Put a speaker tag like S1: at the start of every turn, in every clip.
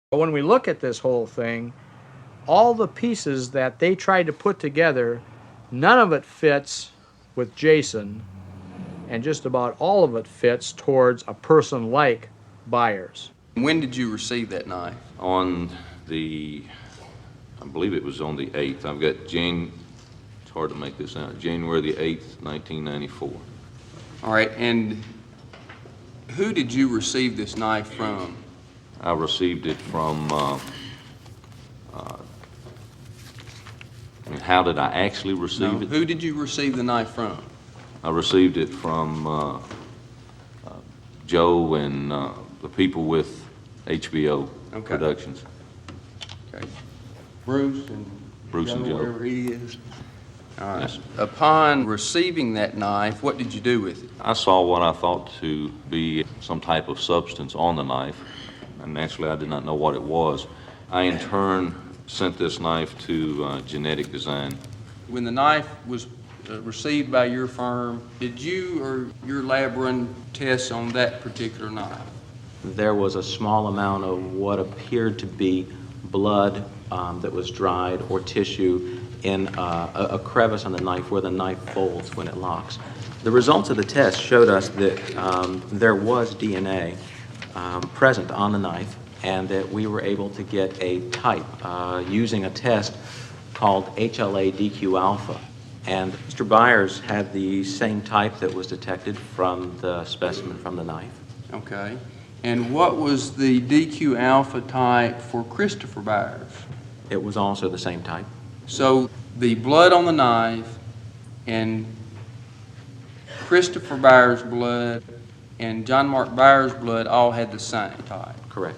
S1: But when we look at this whole thing, all the pieces that they tried to put together, none of it fits with Jason, and just about all of it fits towards a person like Byers.
S2: When did you receive that knife?
S3: On the, I believe it was on the 8th. I've got it's hard to make this out, January the 8th, 1994.
S2: All right, and who did you receive this knife from?
S3: I received it from, how did I actually receive it?
S2: Who did you receive the knife from?
S3: I received it from Joe and the people with HBO Productions.
S2: Okay. Bruce and
S3: Joe.
S2: Wherever he is. All right.
S3: Yes.
S2: Upon receiving that knife, what did you do with it?
S3: I saw what I thought to be some type of substance on the knife, and naturally I did not know what it was. I in turn sent this knife to Genetic Design.
S2: When the knife was received by your firm, did you or your lab run tests on that particular knife?
S4: There was a small amount of what appeared to be blood that was dried or tissue in a crevice on the knife where the knife folds when it locks. The results of the test showed us that there was DNA present on the knife, and that we were able to get a type using a test called HLA-DQ alpha. And Mr. Byers had the same type that was detected from the specimen from the knife.
S2: Okay. And what was the DQ alpha type for Christopher Byers?
S4: It was also the same type.
S2: So the blood on the knife and Christopher Byers' blood and John Mark Byers' blood all had the same type.
S4: Correct.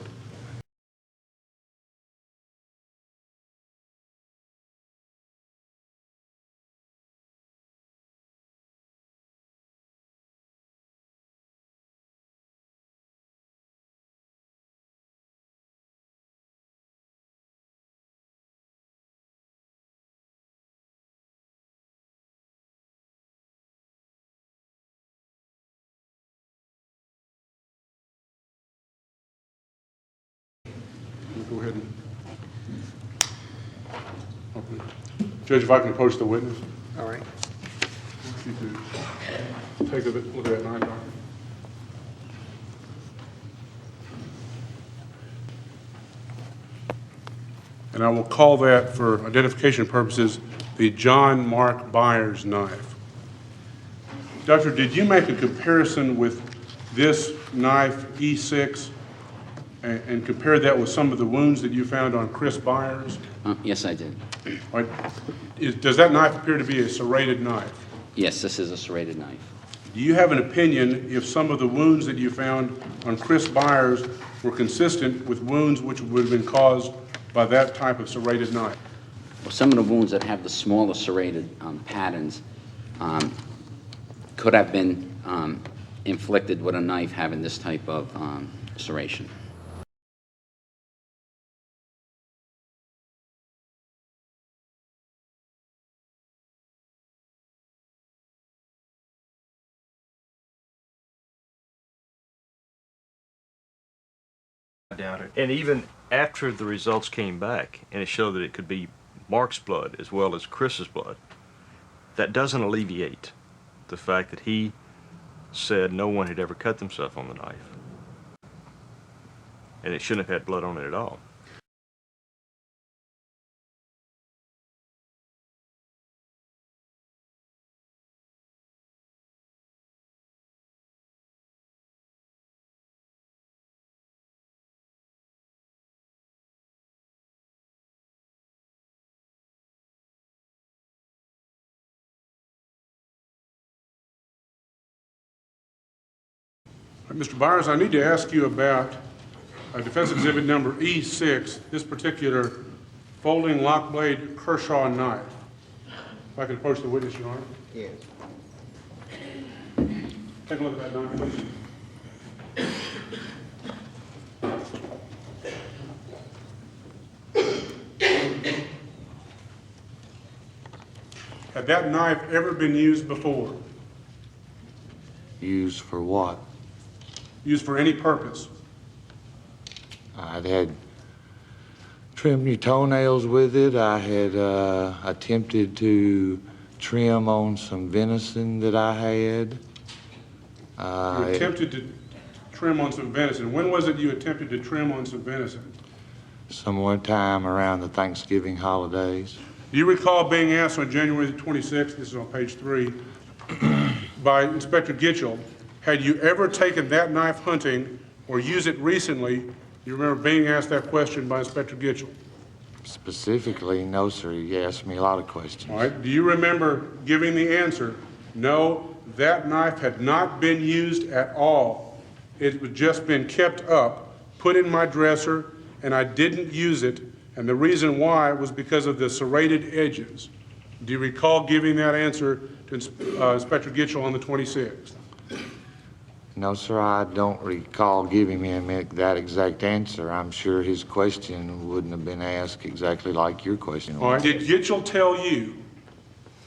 S5: Go ahead and open it. Judge, if I can approach the witness.
S2: All right.
S5: You to take a look at that knife, Doctor. And I will call that, for identification purposes, the John Mark Byers knife. Doctor, did you make a comparison with this knife, E6, and compare that with some of the wounds that you found on Chris Byers?
S6: Yes, I did.
S5: Right. Does that knife appear to be a serrated knife?
S6: Yes, this is a serrated knife.
S5: Do you have an opinion if some of the wounds that you found on Chris Byers were consistent with wounds which would have been caused by that type of serrated knife?
S6: Well, some of the wounds that have the smaller serrated patterns could have been inflicted with a knife having this type of serration.
S7: I doubt it. And even after the results came back and it showed that it could be Mark's blood as well as Chris's blood, that doesn't alleviate the fact that he said no one had ever cut themselves on the knife. And it shouldn't have had blood on it at all.
S5: Mr. Byers, I need to ask you about defense exhibit number E6, this particular folding lock blade Kershaw knife. If I could approach the witness, Your Honor.
S1: Yes.
S5: Take a look at that knife, please. Had that knife ever been used before?
S8: Used for what?
S5: Used for any purpose?
S8: I've had Trim your toenails with it. I had attempted to trim on some venison that I had.
S5: You attempted to trim on some venison. When was it you attempted to trim on some venison?
S8: Some time around the Thanksgiving holidays.
S5: Do you recall being asked on January the 26th, this is on page 3, by Inspector Gitchell, had you ever taken that knife hunting or used it recently? You remember being asked that question by Inspector Gitchell?
S8: Specifically, no, sir. He asked me a lot of questions.
S5: All right. Do you remember giving the answer, no, that knife had not been used at all. It had just been kept up, put in my dresser, and I didn't use it, and the reason why was because of the serrated edges. Do you recall giving that answer to Inspector Gitchell on the 26th?
S8: No, sir, I don't recall giving him that exact answer. I'm sure his question wouldn't have been asked exactly like your question was.
S5: All right. Did Gitchell tell you,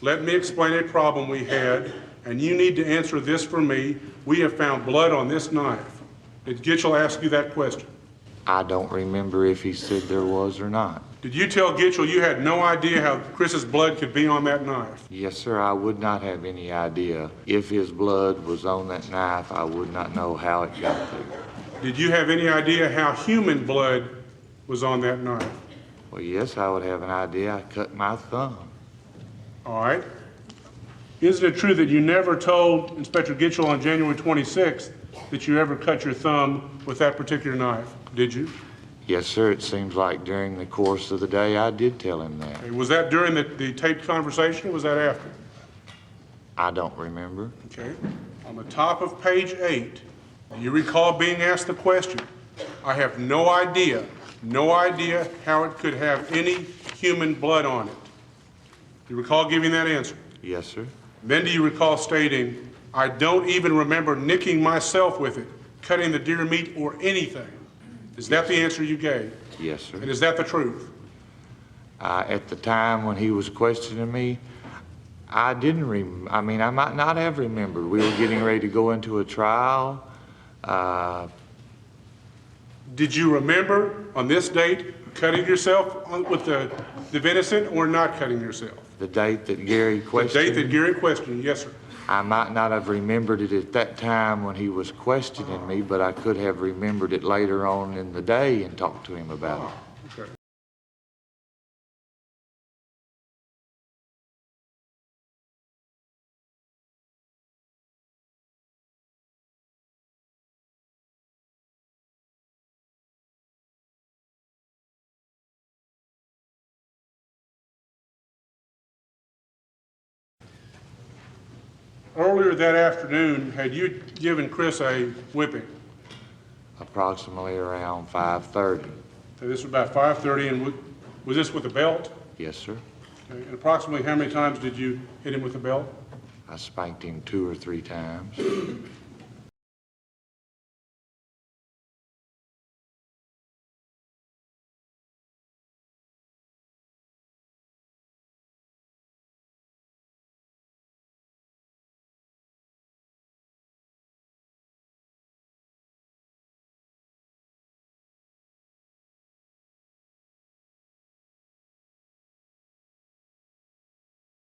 S5: let me explain a problem we had, and you need to answer this for me. We have found blood on this knife. Did Gitchell ask you that question?
S8: I don't remember if he said there was or not.
S5: Did you tell Gitchell you had no idea how Chris's blood could be on that knife?
S8: Yes, sir, I would not have any idea. If his blood was on that knife, I would not know how it got there.
S5: Did you have any idea how human blood was on that knife?
S8: Well, yes, I would have an idea. I cut my thumb.
S5: All right. Isn't it true that you never told Inspector Gitchell on January 26th that you ever cut your thumb with that particular knife? Did you?
S8: Yes, sir, it seems like during the course of the day I did tell him that.
S5: Okay. Was that during the taped conversation, or was that after?
S8: I don't remember.
S5: Okay. On the top of page 8, do you recall being asked the question, I have no idea how it could have any human blood on it. Do you recall giving that answer?
S8: Yes, sir.
S5: Then do you recall stating, I don't even remember nicking myself with it, cutting the deer meat or anything? Is that the answer you gave?
S8: Yes, sir.
S5: And is that the truth?
S8: At the time when he was questioning me, I didn't I might not have remembered. We were getting ready to go into a trial.
S5: Did you remember on this date cutting yourself with the venison or not cutting yourself?
S8: The date that Gary questioned.
S5: The date that Gary questioned, yes, sir.
S8: I might not have remembered it at that time when he was questioning me, but I could have remembered it later on in the day and talked to him about it.
S5: Okay. Earlier that afternoon, had you given Chris a whipping?
S8: Approximately around 5:30.
S5: So this was about 5:30, and was this with a belt?
S8: Yes, sir.
S5: Okay. And approximately how many times did you hit him with a belt?
S8: I spanked him 2 or 3 times.